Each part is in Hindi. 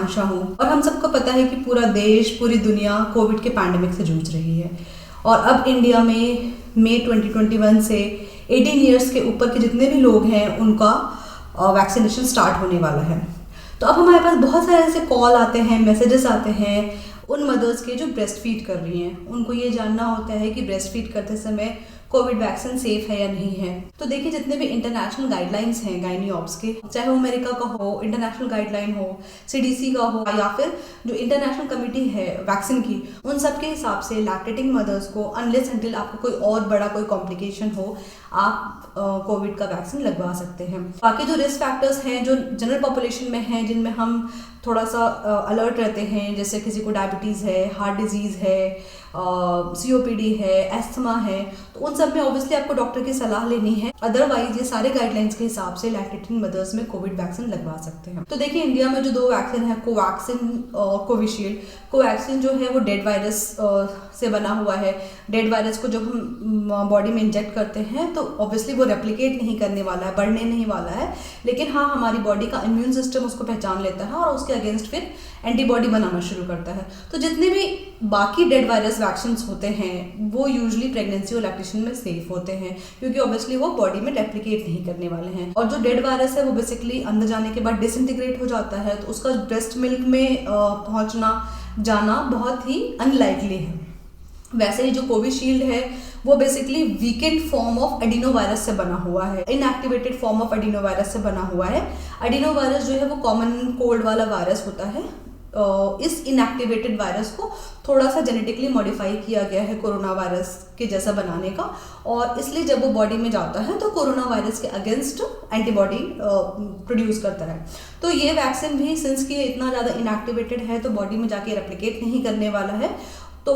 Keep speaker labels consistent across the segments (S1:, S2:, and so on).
S1: आकांक्षा हूँ और हम सबको पता है कि पूरा देश, पूरी दुनिया कोविड के पैंडेमिक से जूझ रही है और अब इंडिया में मई 2021 से 18 ईयर्स के ऊपर के जितने भी लोग हैं उनका वैक्सीनेशन स्टार्ट होने वाला है। तो अब हमारे पास बहुत सारे ऐसे कॉल आते हैं, मैसेजेस आते हैं उन मदर्स के जो ब्रेस्ट फीड कर रही हैं। उनको ये जानना होता है कि ब्रेस्ट फीड करते समय कोविड वैक्सीन सेफ है या नहीं है। तो देखिए, जितने भी इंटरनेशनल गाइडलाइंस हैं गाइनी ऑप्स के, चाहे वो अमेरिका का हो, इंटरनेशनल गाइडलाइन हो, सीडीसी का हो या फिर जो इंटरनेशनल कमेटी है वैक्सीन की, उन सब के हिसाब से लैक्टेटिंग मदर्स को अनलेस अनटिल आपको कोई और बड़ा कोई कॉम्प्लिकेशन हो, आप कोविड का वैक्सीन लगवा सकते हैं। बाकी जो रिस्क फैक्टर्स हैं जो जनरल पॉपुलेशन में हैं, जिनमें हम थोड़ा सा अलर्ट रहते हैं, जैसे किसी को डायबिटीज़ है, हार्ट डिजीज़ है, COPD है, एस्थमा है, तो उन सब में ऑब्वियसली आपको डॉक्टर की सलाह लेनी है। अदरवाइज ये सारे गाइडलाइंस के हिसाब से लैक्टेटिंग मदर्स में कोविड वैक्सीन लगवा सकते हैं। तो देखिए, इंडिया में जो 2 वैक्सीन है, कोवैक्सीन और कोविशील्ड। कोवैक्सीन जो है वो डेड वायरस से बना हुआ है। डेड वायरस को जब हम बॉडी में इंजेक्ट करते हैं तो ऑब्वियसली वो रेप्लिकेट नहीं करने वाला है, बढ़ने नहीं वाला है, लेकिन हाँ, हमारी बॉडी का इम्यून सिस्टम उसको पहचान लेता है और उसके अगेंस्ट फिर एंटीबॉडी बनाना शुरू करता है। तो जितने भी बाकी डेड वायरस वैक्सीन होते हैं वो यूजुअली प्रेगनेंसी और लैक्टेशन में सेफ होते हैं, क्योंकि ऑब्वियसली वो बॉडी में रेप्लिकेट नहीं करने वाले हैं। और जो डेड वायरस है वो बेसिकली अंदर जाने के बाद डिसइंटीग्रेट हो जाता है, तो उसका ब्रेस्ट मिल्क में पहुंचना जाना बहुत ही अनलाइकली है। वैसे ही जो कोविशील्ड है वो basically weekend form of adenovirus से बना हुआ है, इनएक्टिवेटेड फॉर्म ऑफ एडिनोवायरस से बना हुआ है। एडिनोवायरस जो है वो कॉमन कोल्ड वाला वायरस होता है। इस इनएक्टिवेटेड वायरस को थोड़ा सा जेनेटिकली मॉडिफाई किया गया है कोरोना वायरस के जैसा बनाने का, और इसलिए जब वो बॉडी में जाता है तो कोरोना वायरस के अगेंस्ट एंटीबॉडी प्रोड्यूस करता है। तो ये वैक्सीन भी सिंस कि इतना ज़्यादा इनएक्टिवेटेड है तो बॉडी में जाके रेप्लिकेट नहीं करने वाला है, तो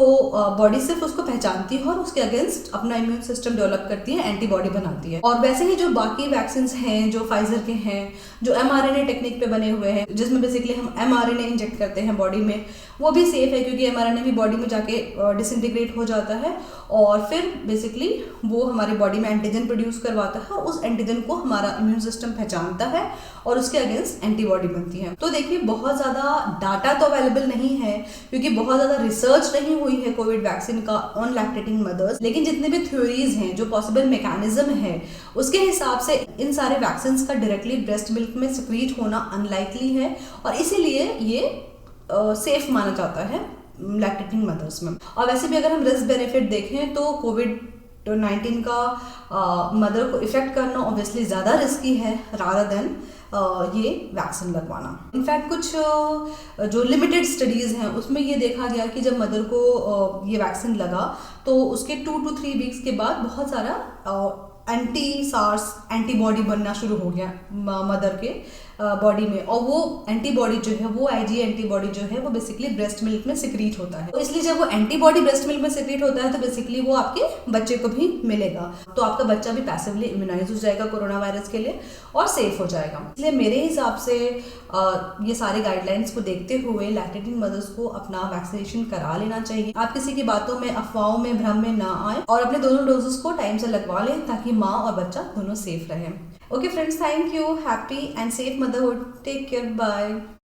S1: बॉडी सिर्फ उसको पहचानती है और उसके अगेंस्ट अपना इम्यून सिस्टम डेवलप करती है, एंटीबॉडी बनाती है। और वैसे ही जो बाकी वैक्सीन्स हैं जो फाइजर के हैं, जो mRNA टेक्निक पे बने हुए हैं, जिसमें बेसिकली हम mRNA इंजेक्ट करते हैं बॉडी में, वो भी सेफ है क्योंकि mRNA भी बॉडी में जाके डिसइंटीग्रेट हो जाता है और फिर बेसिकली वो हमारी बॉडी में एंटीजन प्रोड्यूस करवाता है और उस एंटीजन को हमारा इम्यून सिस्टम पहचानता है और उसके अगेंस्ट एंटीबॉडी बनती है। तो देखिए, बहुत ज़्यादा डाटा तो अवेलेबल नहीं है क्योंकि बहुत ज़्यादा रिसर्च नहीं हुई है कोविड वैक्सीन का ऑन लैक्टेटिंग मदर्स, लेकिन जितने भी थ्योरीज हैं, जो पॉसिबल मैकेनिज्म है, उसके हिसाब से इन सारे वैक्सीन का डायरेक्टली ब्रेस्ट मिल्क में सिक्रीट होना अनलाइकली है और इसीलिए ये सेफ माना जाता है लैक्टेटिंग मदर्स में। और वैसे भी अगर हम रिस्क बेनिफिट देखें तो कोविड-19 का मदर को इफेक्ट करना ऑब्वियसली ज़्यादा रिस्की है रादर देन ये वैक्सीन लगवाना। इनफैक्ट कुछ जो लिमिटेड स्टडीज़ हैं उसमें ये देखा गया कि जब मदर को ये वैक्सीन लगा तो उसके 2 to 3 वीक्स के बाद बहुत सारा एंटी-सार्स एंटीबॉडी बनना शुरू हो गया मदर के बॉडी में, और वो एंटीबॉडी जो है, वो IgE एंटीबॉडी जो है वो बेसिकली ब्रेस्ट मिल्क में सिक्रीट होता है। तो इसलिए जब वो एंटीबॉडी ब्रेस्ट मिल्क में सिक्रीट होता है तो बेसिकली वो आपके बच्चे को भी मिलेगा, तो आपका बच्चा भी पैसिवली इम्यूनाइज हो जाएगा कोरोना वायरस के लिए और सेफ हो जाएगा। इसलिए मेरे हिसाब से ये सारे गाइडलाइंस को देखते हुए लैक्टेटिंग मदर्स को अपना वैक्सीनेशन करा लेना चाहिए। आप किसी की बातों में, अफवाहों में, भ्रम में ना आए और अपने दोनों डोजेस को टाइम से लगवा लें ताकि माँ और बच्चा दोनों सेफ रहें। Okay friends, thank you. Happy and safe motherhood. Take care. Bye.